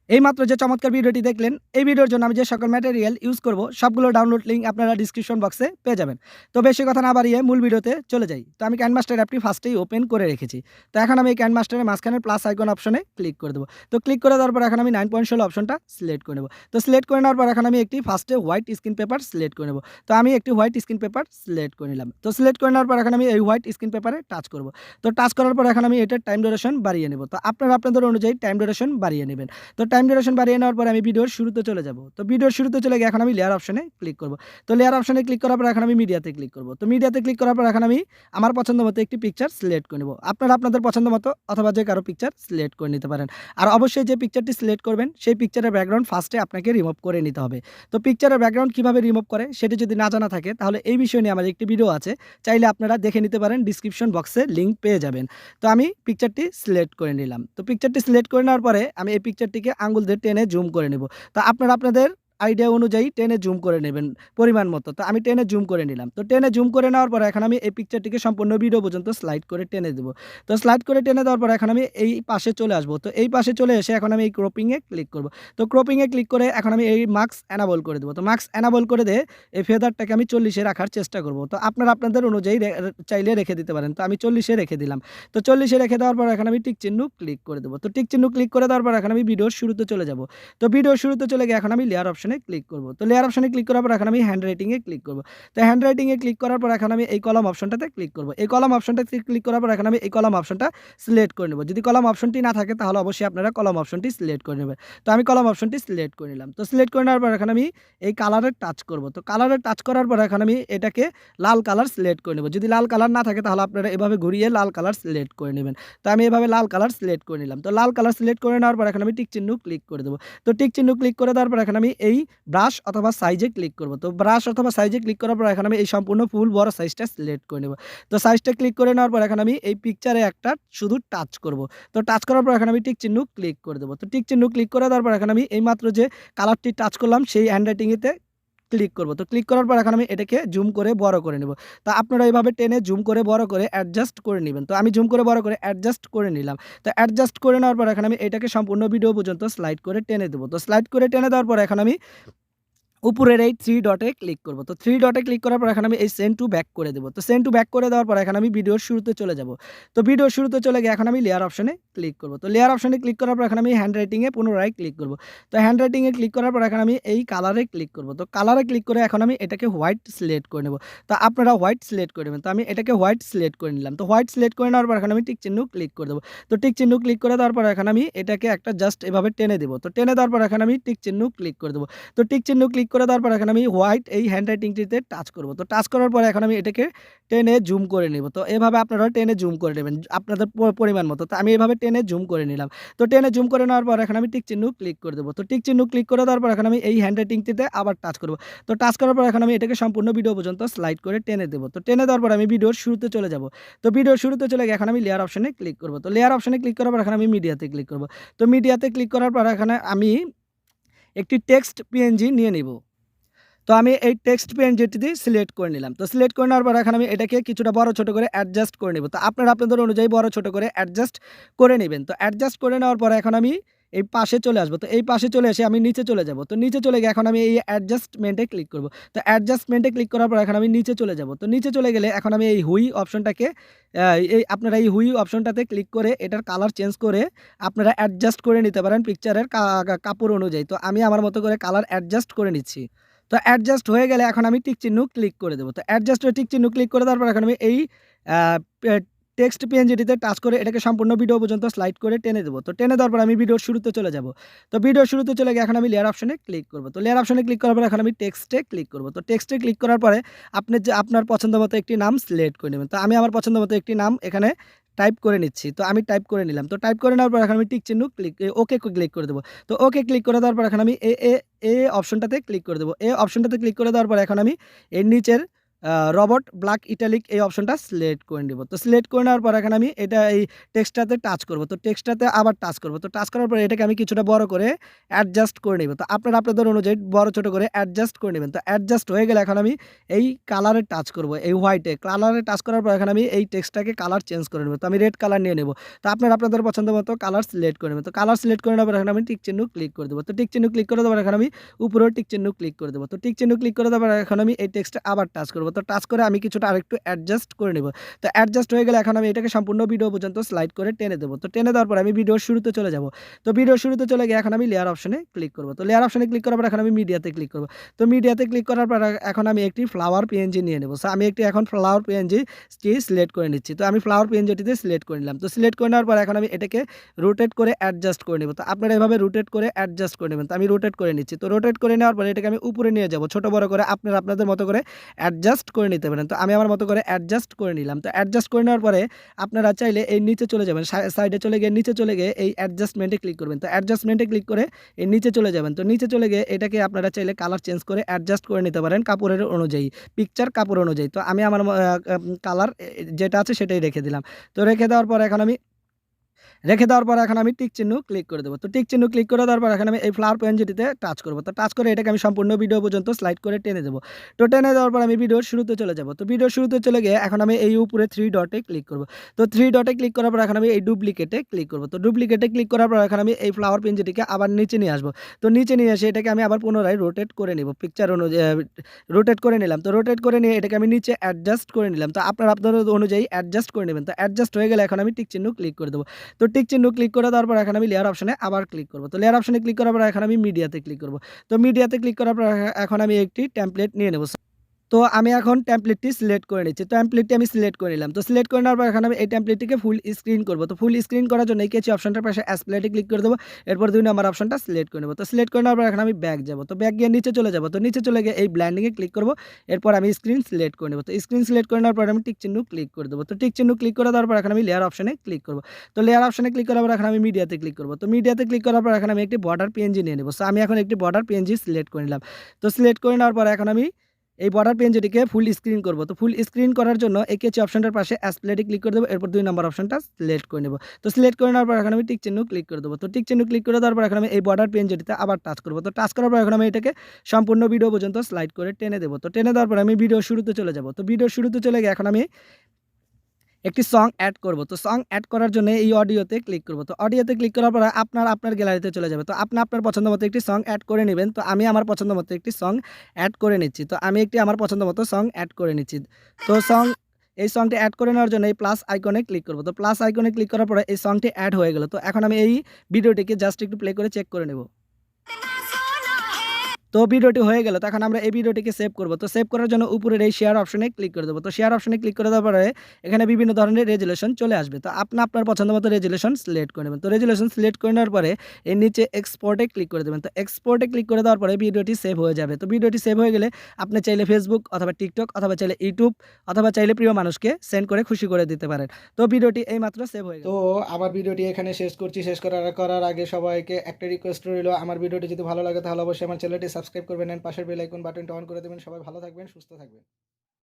এইমাত্র যে চমৎকার ভিডিওটি দেখলেন, এই ভিডিওর জন্য আমি যে সকল ম্যাটেরিয়াল ইউজ করব সবগুলো ডাউনলোড লিঙ্ক আপনারা ডিসক্রিপশন বক্সে পেয়ে যাবেন। তো বেশি কথা না বাড়িয়ে মূল ভিডিওতে চলে যাই। তো আমি কাইনমাস্টার অ্যাপটি ফার্স্টেই ওপেন করে রেখেছি। তো এখন আমি এই কাইনমাস্টারের মাঝখানের প্লাস আইকন অপশনে ক্লিক করে দেবো। তো ক্লিক করে দেওয়ার পর এখন আমি 9.16 অপশনটা সিলেক্ট করে নেব। তো সিলেক্ট করে নেওয়ার পর এখন আমি একটি ফার্স্টে হোয়াইট স্ক্রিন পেপার সিলেক্ট করে নেব। তো আমি একটি হোয়াইট স্ক্রিন পেপার সিলেক্ট করে নিলাম। তো সিলেক্ট করে নেওয়ার পর এখন আমি এই হোয়াইট স্ক্রিন পেপারে টাচ করব। তো টাচ করার পর এখন আমি এটার টাইম ডিউরেশন বাড়িয়ে নেব। তো আপনারা আপনাদের অনুযায়ী টাইম ডিউরেশন বাড়িয়ে নেবেন। তো টাইম ডিউরেশন বাড়িয়ে নেওয়ার পর আমি ভিডিওর শুরুতে চলে যাব। তো ভিডিওর শুরুতে চলে গিয়ে এখন আমি লেয়ার অপশনে ক্লিক করব। তো লেয়ার অপশনে ক্লিক করার পর এখন আমি মিডিয়াতে ক্লিক করব। তো মিডিয়াতে ক্লিক করার পর এখন আমি আমার পছন্দ মতো একটি পিকচার সিলেক্ট করে নেব। আপনারা আপনাদের পছন্দ মতো অথবা যে কারো পিকচার সিলেক্ট করে নিতে পারেন। আর অবশ্যই যে পিকচারটি সিলেক্ট করবেন সেই পিকচারের ব্যাকগ্রাউন্ড ফার্স্টে আপনাকে রিমুভ করে নিতে হবে। তো পিকচারের ব্যাকগ্রাউন্ড কীভাবে রিমুভ করে সেটি যদি না জানা থাকে তাহলে এই বিষয় নিয়ে আমার একটি ভিডিও আছে, চাইলে আপনারা দেখে নিতে পারেন, ডিসক্রিপশন বক্সে লিঙ্ক পেয়ে যাবেন। তো আমি পিকচারটি সিলেক্ট করে নিলাম। তো পিকচারটি সিলেক্ট করে নেওয়ার পরে আমি এই পিকচারটিকে আঙুল দিয়ে টেনে জুম করে নেব। তো আপনারা আপনাদের আইডিয়া অনুযায়ী টেনে জুম করে নেবেন পরিমাণ মতো। তো আমি টেনে জুম করে নিলাম। তো টেনে জুম করে নেওয়ার পরে এখন আমি এই পিকচারটিকে সম্পূর্ণ ভিডিও পর্যন্ত স্লাইড করে টেনে দেবো। তো স্লাইড করে টেনে দেওয়ার পর এখন আমি এই পাশে চলে আসবো। তো এই পাশে চলে এসে এখন আমি এই ক্রপিংয়ে ক্লিক করব। তো ক্রপিংয়ে ক্লিক করে এখন আমি এই মার্কস অ্যানাবল করে দেবো। তো মার্কস অ্যানাবল করে দিয়ে এই ফেদারটাকে আমি 40-এ রাখার চেষ্টা করব। তো আপনারা আপনাদের অনুযায়ী চাইলে রেখে দিতে পারেন। তো আমি 40-এ রেখে দিলাম। তো 40-এ রেখে দেওয়ার পর এখন আমি টিক চিহ্ন ক্লিক করে দেবো। তো টিক চিহ্ন ক্লিক করে দেওয়ার পর এখন আমি ভিডিওর শুরুতে চলে যাব। তো ভিডিওর শুরুতে চলে গিয়ে এখন আমি লেয়ার অপশনে ক্লিক করব। তো লেয়ার অপশনে ক্লিক করার পর এখন আমি হ্যান্ড রাইটিংয়ে ক্লিক করব। তো হ্যান্ড রাইটিংয়ে ক্লিক করার পর এখন আমি এই কলাম অপশনটাতে ক্লিক করব। এই কলাম অপশনটাতে ক্লিক করার পর এখন আমি এই কলাম অপশনটা সিলেক্ট করে নেব। যদি কলাম অপশনটি না থাকে তাহলে অবশ্যই আপনারা কলাম অপশনটি সিলেক্ট করে নেবেন। তো আমি কলাম অপশনটি সিলেক্ট করে নিলাম। তো সিলেক্ট করে নেওয়ার পর এখন আমি এই কালারে টাচ করব। তো কালারে টাচ করার পর এখন আমি এটাকে লাল কালার সিলেক্ট করে নেব। যদি লাল কালার না থাকে তাহলে আপনারা এভাবে ঘুরিয়ে লাল কালার সিলেক্ট করে নেবেন। তো আমি এভাবে লাল কালার সিলেক্ট করে নিলাম। তো লাল কালার সিলেক্ট করে নেওয়ার পর এখন আমি টিক চিহ্ন ক্লিক করে দেবো। তো টিক চিহ্ন ক্লিক করে দেওয়ার পর এখন আমি এই ব্রাশ অথবা সাইজে ক্লিক করব। তো ব্রাশ অথবা সাইজে ক্লিক করার পর এখন আমি এই সম্পূর্ণ ফুল বড় সাইজটা সিলেক্ট করে নেব। তো সাইজটা ক্লিক করে নেওয়ার পর এখন আমি এই পিকচারে একটা শুধু টাচ করব। তো টাচ করার পর এখন আমি টিক চিহ্ন ক্লিক করে দেবো। তো টিক চিহ্ন ক্লিক করে দেওয়ার পর এখন আমি এইমাত্র যে কালারটি টাচ করলাম সেই হ্যান্ডরাইটিংয়েতে ক্লিক করব। তো ক্লিক করার পর এখন আমি এটাকে জুম করে বড় করে নেব। তো আপনারা এইভাবে টেনে জুম করে বড় করে অ্যাডজাস্ট করে নেবেন। তো আমি জুম করে বড় করে অ্যাডজাস্ট করে নিলাম। তো অ্যাডজাস্ট করে নেওয়ার পর এখন আমি এটাকে সম্পূর্ণ ভিডিও পর্যন্ত স্লাইড করে টেনে দেবো। তো স্লাইড করে টেনে দেওয়ার পর এখন আমি উপরের এই 3 ডটে ক্লিক করব। তো 3 ডটে ক্লিক করার পর এখন আমি এই সেন্ড টু ব্যাক করে দেব। তো সেন্ড টু ব্যাক করে দেওয়ার পর এখন আমি ভিডিওর শুরুতে চলে যাব। তো ভিডিওর শুরুতে চলে গিয়ে এখন আমি লেয়ার অপশনে ক্লিক করব। তো লেয়ার অপশনে ক্লিক করার পর এখন আমি হ্যান্ড রাইটিংয়ে পুনরায় ক্লিক করব। তো হ্যান্ড রাইটিংয়ে ক্লিক করার পর এখন আমি এই কালারে ক্লিক করব। তো কালারে ক্লিক করে এখন আমি এটাকে হোয়াইট সিলেক্ট করে নেব। তো আপনারা হোয়াইট সিলেক্ট করে নেবেন। তো আমি এটাকে হোয়াইট সিলেক্ট করে নিলাম। তো হোয়াইট সিলেক্ট করে নেওয়ার পর এখন আমি টিক চিহ্ন ক্লিক করে দেব। তো টিক চিহ্ন ক্লিক করে দেওয়ার পর এখন আমি এটাকে একটা জাস্ট এভাবে টেনে দেব। তো টেনে দেওয়ার পর এখন আমি টিক চিহ্ন ক্লিক করে দেব। তো টিক চিহ্ন ক্লিক করে দেওয়ার পর এখন আমি হোয়াইট এই হ্যান্ডরাইটিংটিতে টাচ করব। তো টাচ করার পরে এখন আমি এটাকে টেনে জুম করে নেব। তো এভাবে আপনারা টেনে জুম করে নেবেন আপনাদের পরিমাণ মতো। তো আমি এভাবে টেনে জুম করে নিলাম। তো টেনে জুম করে নেওয়ার পর এখন আমি টিক চিহ্ন ক্লিক করে দেব। তো টিক চিহ্ন ক্লিক করে দেওয়ার পর এখন আমি এই হ্যান্ডরাইটিংটিতে আবার টাচ করব। তো টাচ করার পর এখন আমি এটাকে সম্পূর্ণ ভিডিও পর্যন্ত স্লাইড করে টেনে দেব। তো টেনে দেওয়ার পর আমি ভিডিওর শুরুতে চলে যাব। তো ভিডিওর শুরুতে চলে গিয়ে এখন আমি লেয়ার অপশনে ক্লিক করব। তো লেয়ার অপশনে ক্লিক করার পর এখন আমি মিডিয়াতে ক্লিক করব। তো মিডিয়াতে ক্লিক করার পর এখানে আমি একটি টেক্সট পিএনজি নিয়ে নিব। তো আমি এই টেক্সট পিএনজিটি সিলেক্ট করে নিলাম। তো সিলেক্ট করে নেওয়ার পর এখন আমি এটাকে কিছুটা বড় ছোট করে অ্যাডজাস্ট করে নেব। তো আপনারা আপনাদের অনুযায়ী বড় ছোট করে অ্যাডজাস্ট করে নেবেন। তো অ্যাডজাস্ট করে নেওয়ার পর এখন আমি এই পাশে চলে আসবো। তো এই পাশে চলে এসে আমি নিচে চলে যাব। তো নিচে চলে গিয়ে এখন আমি এই অ্যাডজাস্টমেন্টে ক্লিক করব। তো অ্যাডজাস্টমেন্টে ক্লিক করার পর এখন আমি নিচে চলে যাব। তো নিচে চলে গেলে এখন আমি এই হুই অপশনটাকে এই আপনারা এই হুই অপশনটাতে ক্লিক করে এটার কালার চেঞ্জ করে আপনারা অ্যাডজাস্ট করে নিতে পারেন পিকচারের কাপড় অনুযায়ী। তো আমি আমার মতো করে কালার অ্যাডজাস্ট করে নিচ্ছি। তো অ্যাডজাস্ট হয়ে গেলে এখন আমি টিক চিহ্ন ক্লিক করে দেব। তো অ্যাডজাস্ট হয়ে টিক চিহ্ন ক্লিক করে দেওয়ার পর এখন আমি এই আ পে টেক্সট পিএনজিটিতে টাচ করে এটাকে সম্পূর্ণ ভিডিও পর্যন্ত স্লাইড করে টেনে দেব। তো টেনে দেওয়ার পর আমি ভিডিওর শুরুতে চলে যাব। তো ভিডিওর শুরুতে চলে গিয়ে এখন আমি লেয়ার অপশনে ক্লিক করব। তো লেয়ার অপশনে ক্লিক করার পর এখন আমি টেক্সটে ক্লিক করব। তো টেক্সটে ক্লিক করার পরে আপনি যে আপনার পছন্দ মতো একটি নাম সিলেক্ট করে নেবেন। তো আমি আমার পছন্দ মতো একটি নাম এখানে টাইপ করে নিচ্ছি। তো আমি টাইপ করে নিলাম। তো টাইপ করে নেওয়ার পর এখন আমি টিক চিহ্ন ওকে ক্লিক করে দেব। তো ওকে ক্লিক করে দেওয়ার পর এখন আমি এ অপশনটাতে ক্লিক করে দেব। অপশনটাতে ক্লিক করে দেওয়ার পর এখন আমি এর নিচের রবট ব্ল্যাক ইটালিক এই অপশনটা সিলেক্ট করে নিব। তো সিলেক্ট করে নেওয়ার পর এখন আমি এটা এই টেক্সটটাতে টাচ করব। তো টেক্সটটাতে আবার টাচ করব। তো টাচ করার পর এটাকে আমি কিছুটা বড় করে অ্যাডজাস্ট করে নিব। তো আপনারা আপনাদের অনুযায়ী বড় ছোট করে অ্যাডজাস্ট করে নেবেন। তো অ্যাডজাস্ট হয়ে গেলে এখন আমি এই কালারে টাচ করব। এই হোয়াইটে কালারে টাচ করার পর এখন আমি এই টেক্সটটাকে কালার চেঞ্জ করে নেব। তো আমি রেড কালার নিয়ে নেব। তো আপনারা আপনাদের পছন্দ মতো কালার সিলেক্ট করে নেবেন। তো কালার সিলেক্ট করে নেওয়ার পর এখন আমি টিক চিহ্ন ক্লিক করে দেব। তো টিক চিহ্ন ক্লিক করে দেওয়ার এখন আমি উপরেও টিক চিহ্ন ক্লিক করে দেব। তো টিক চিহ্ন ক্লিক করে দেওয়ার এখন আমি এই টেক্সটে আবার টাচ করব। তো টাচ করে আমি কিছুটা আরেকটু অ্যাডজাস্ট করে নেব। তো অ্যাডজাস্ট হয়ে গেলে এখন আমি এটাকে সম্পূর্ণ ভিডিও পর্যন্ত স্লাইড করে টেনে দেব। তো টেনে দেওয়ার পর আমি ভিডিওর শুরুতে চলে যাব। তো ভিডিওর শুরুতে চলে গিয়ে এখন আমি লেয়ার অপশনে ক্লিক করব। তো লেয়ার অপশনে ক্লিক করার পর এখন আমি মিডিয়াতে ক্লিক করব। তো মিডিয়াতে ক্লিক করার পর এখন আমি একটি ফ্লাওয়ার পিএনজি নিয়ে নেব। সো আমি একটি এখন ফ্লাওয়ার পিএনজি সিলেক্ট করে নিচ্ছি। তো আমি ফ্লাওয়ার পিএনজিটিতে সিলেক্ট করে নিলাম। তো সিলেক্ট করে নেওয়ার পর এখন আমি এটাকে রোটেট করে অ্যাডজাস্ট করে নেব। তো আপনারা এভাবে রোটেট করে অ্যাডজাস্ট করে নেবেন। তো আমি রোটেট করে নিচ্ছি। তো রোটেট করে নেওয়ার পর এটাকে আমি উপরে নিয়ে যাব। ছোট বড় করে আপনারা আপনাদের মতো করে অ্যাডজাস্ট করে নিতে পারেন। তো আমি আমার মতো করে অ্যাডজাস্ট করে নিলাম। তো অ্যাডজাস্ট করে নেওয়ার পরে আপনারা চাইলে এই নিচে চলে যাবেন। সাইডে চলে গিয়ে নিচে চলে গিয়ে এই অ্যাডজাস্টমেন্টে ক্লিক করবেন। তো অ্যাডজাস্টমেন্টে ক্লিক করে এই নিচে চলে যাবেন। তো নিচে চলে গিয়ে এটাকে আপনারা চাইলে কালার চেঞ্জ করে অ্যাডজাস্ট করে নিতে পারেন কাপড়ের অনুযায়ী, পিকচার কাপড় অনুযায়ী। তো আমি আমার কালার যেটা আছে সেটাই রেখে দিলাম। তো রেখে দেওয়ার পর এখন আমি টিক চিহ্ন ক্লিক করে দেবো। তো টিক চিহ্ন ক্লিক করে দেওয়ার পর এখন আমি এই ফ্লাওয়ার পয়েন্টটিতে টাচ করব। তো টাচ করে এটাকে আমি সম্পূর্ণ ভিডিও পর্যন্ত স্লাইড করে টেনে দেবো। তো টেনে দেওয়ার পর আমি ভিডিওর শুরুতে চলে যাব। তো ভিডিওর শুরুতে চলে গিয়ে এখন আমি এই উপরে 3 ডটে ক্লিক করব। তো 3 ডটে ক্লিক করার পর এখন আমি এই ডুপ্লিকেটে ক্লিক করব। তো ডুপ্লিকেটে ক্লিক করার পর এখন আমি এই ফ্লাওয়ার পেন্সিলটিকে আবার নিচে নিয়ে আসবো। তো নিচে নিয়ে এসে এটাকে আমি আবার পুনরায় রোটেট করে নিব। পিকচার অনুযায়ী রোটেট করে নিলাম। তো রোটেট করে নিয়ে এটাকে আমি নিচে অ্যাডজাস্ট করে নিলাম। তো আপনারা আপনাদের অনুযায়ী অ্যাডজাস্ট করে নেবেন। তো অ্যাডজাস্ট হয়ে গেলে এখন আমি টিক চিহ্ন ক্লিক করে দেবো। তো টিক চিহ্ন ক্লিক করে দেওয়ার পর এখন আমি লেয়ার অপশনে আবার ক্লিক করব। তো লেয়ার অপশনে ক্লিক করার পর এখন আমি মিডিয়াতে ক্লিক করব। তো মিডিয়াতে ক্লিক করার পর এখন আমি একটি টেমপ্লেট নিয়ে নেব। তো আমি এখন টেমপ্লেটটি সিলেক্ট করে নিচ্ছি। তো টেমপ্লেটটি আমি সিলেক্ট করে নিলাম। তো সিলেক্ট করে নেওয়ার পর এখন আমি এই টেমপ্লেটটিকে ফুল স্ক্রিন করব। তো ফুল স্ক্রিন করার জন্য এই কেচি অপশনটার পাশে অ্যাসপ্লেটে ক্লিক করে দেবো। এরপর 2 নম্বর অপশনটা সিলেক্ট করে নেব। তো সিলেক্ট করে নেওয়ার পর এখন আমি ব্যাক যাব। তো ব্যাক গিয়ে নিচে চলে যাব। তো নিচে চলে গিয়ে এই ব্ল্যান্ডিংয়ে ক্লিক করব। এরপর আমি স্ক্রিন সিলেক্ট করে নেব। তো স্ক্রিন সিলেক্ট করে নেওয়ার পর আমি টিক চিহ্ন ক্লিক করে দেবো। তো টিক চিহ্ন ক্লিক করে দেওয়ার পর এখন আমি লেয়ার অপশনে ক্লিক করব। তো লেয়ার অপশনে ক্লিক করার পর এখন আমি মিডিয়াতে ক্লিক করব। তো মিডিয়াতে ক্লিক করার পর এখন আমি একটি বর্ডার পিএনজি নিয়ে নেব। সো আমি এখন একটি বর্ডার পিএনজি সিলেক্ট করে নিলাম। তো সিলেক্ট করে নেওয়ার পর এখন আমি এই বর্ডার পেনজিটিকে ফুল স্ক্রিন করব। তো ফুল স্ক্রিন করার জন্য এই কেচি অপশনটার পাশে অ্যাসপ্লেটে ক্লিক করে দেবো। এরপর 2 নম্বর অপশনটা সিলেক্ট করে নেব। তো সিলেক্ট করে নেওয়ার পর এখন আমি টিক চিহ্ন ক্লিক করে দেবো। তো টিক চিহ্ন ক্লিক করে দেওয়ার পর এখন আমি এই বর্ডার পেনজিটিতে আবার টাচ করব। তো টাচ করার পর এখন আমি এটাকে সম্পূর্ণ ভিডিও পর্যন্ত স্লাইড করে টেনে দেবো। তো টেনে দেওয়ার পর আমি ভিডিও শুরুতে চলে যাব। তো ভিডিও শুরুতে চলে গিয়ে এখন আমি একটি সং অ্যাড করব। তো সং অ্যাড করার জন্য এই অডিওতে ক্লিক করব। তো অডিওতে ক্লিক করার পর আপনার গ্যালারিতে চলে যাবে। তো আপনি আপনার পছন্দ মতো একটি সং অ্যাড করে নেবেন। তো আমি আমার পছন্দ মতো একটি সং অ্যাড করে নিচ্ছি। তো আমি একটি আমার পছন্দ মতো সং অ্যাড করে নিচ্ছি। তো এই সংটি অ্যাড করে নেওয়ার জন্য এই প্লাস আইকনে ক্লিক করব। তো প্লাস আইকনে ক্লিক করার পরে এই সংটি অ্যাড হয়ে গেল। তো এখন আমি এই ভিডিওটিকে জাস্ট একটু প্লে করে চেক করে নেব। তো ভিডিওটি হয়ে গেল। তো এখন আমরা এই ভিডিওটিকে সেভ করব। তো সেভ করার জন্য উপরের এই শেয়ার অপশনে ক্লিক করে দেবো। তো শেয়ার অপশনে ক্লিক করে দেওয়ার পরে এখানে বিভিন্ন ধরনের রেজুলেশন চলে আসবে। তো আপনার পছন্দ মতো রেজুলেশন সিলেক্ট করে নেবেন। তো রেজুলেশন সিলেক্ট করে নেওয়ার পরে এর নিচে এক্সপোর্টে ক্লিক করে দেবেন। তো এক্সপোর্টে ক্লিক করে দেওয়ার পরে ভিডিওটি সেভ হয়ে যাবে। তো ভিডিওটি সেভ হয়ে গেলে আপনি চাইলে ফেসবুক অথবা টিকটক অথবা চাইলে ইউটিউব অথবা চাইলে প্রিয় মানুষকে সেন্ড করে খুশি করে দিতে পারেন। তো ভিডিওটি এইমাত্র সেভ হয়ে গেল। তো আমার ভিডিওটি এখানে শেষ করছি। শেষ করার আগে সবাইকে একটা রিকোয়েস্ট রইল, আমার ভিডিওটি যদি ভালো লাগে তাহলে অবশ্যই আমার চ্যানেলটি সাবস্ক্রাইব করবেন এন্ড পাশের বেল আইকন বাটনটা অন করে দেবেন। সবাই ভালো থাকবেন, সুস্থ থাকবেন।